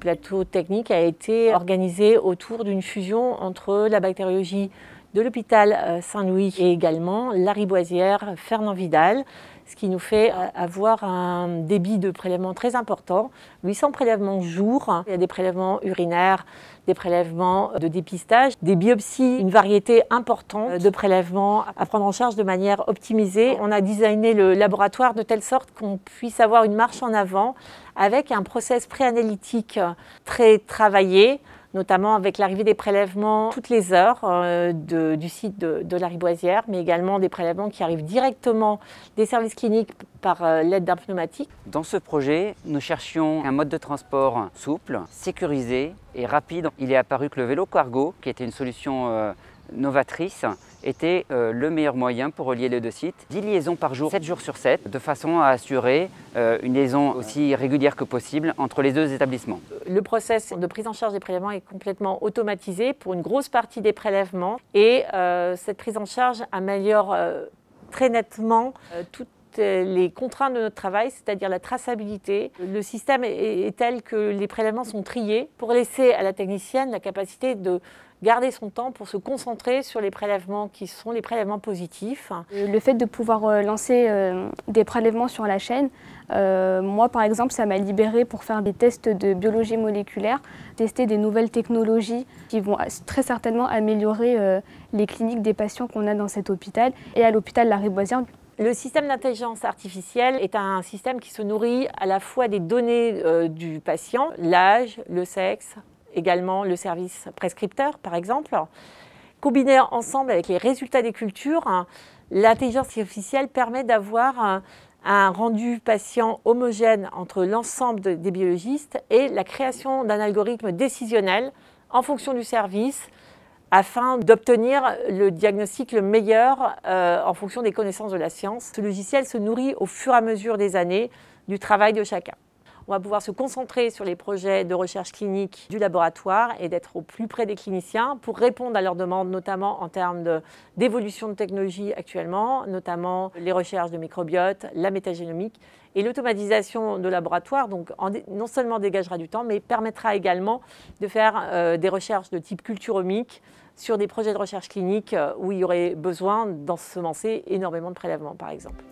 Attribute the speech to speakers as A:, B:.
A: plateau technique a été organisé autour d'une fusion entre la bactériologie de l'hôpital Saint-Louis et également Lariboisière Fernand Vidal, ce qui nous fait avoir un débit de prélèvements très important, 800 prélèvements jour. Il y a des prélèvements urinaires, des prélèvements de dépistage, des biopsies, une variété importante de prélèvements à prendre en charge de manière optimisée. On a designé le laboratoire de telle sorte qu'on puisse avoir une marche en avant avec un process préanalytique très travaillé, notamment avec l'arrivée des prélèvements toutes les heures du site de Lariboisière, mais également des prélèvements qui arrivent directement des services cliniques par l'aide d'un pneumatique.
B: Dans ce projet, nous cherchions un mode de transport souple, sécurisé et rapide. Il est apparu que le vélo cargo, qui était une solution novatrice, était le meilleur moyen pour relier les deux sites. 10 liaisons par jour, 7 jours sur 7, de façon à assurer une liaison aussi régulière que possible entre les deux établissements.
A: Le process de prise en charge des prélèvements est complètement automatisé pour une grosse partie des prélèvements et cette prise en charge améliore très nettement toutes les contraintes de notre travail, c'est-à-dire la traçabilité. Le système est tel que les prélèvements sont triés pour laisser à la technicienne la capacité de garder son temps pour se concentrer sur les prélèvements qui sont les prélèvements positifs.
C: Le fait de pouvoir lancer des prélèvements sur la chaîne, moi par exemple ça m'a libérée pour faire des tests de biologie moléculaire, tester des nouvelles technologies qui vont très certainement améliorer les cliniques des patients qu'on a dans cet hôpital et à l'hôpital Lariboisière.
A: Le système d'intelligence artificielle est un système qui se nourrit à la fois des données du patient, l'âge, le sexe, également le service prescripteur par exemple. Combiné ensemble avec les résultats des cultures, l'intelligence artificielle permet d'avoir un rendu patient homogène entre l'ensemble des biologistes et la création d'un algorithme décisionnel en fonction du service, afin d'obtenir le diagnostic le meilleur en fonction des connaissances de la science. Ce logiciel se nourrit au fur et à mesure des années du travail de chacun. On va pouvoir se concentrer sur les projets de recherche clinique du laboratoire et d'être au plus près des cliniciens pour répondre à leurs demandes, notamment en termes d'évolution de technologie actuellement, notamment les recherches de microbiote, la métagénomique et l'automatisation de laboratoire. Donc non seulement dégagera du temps, mais permettra également de faire des recherches de type culturomique sur des projets de recherche clinique où il y aurait besoin d'ensemencer énormément de prélèvements, par exemple.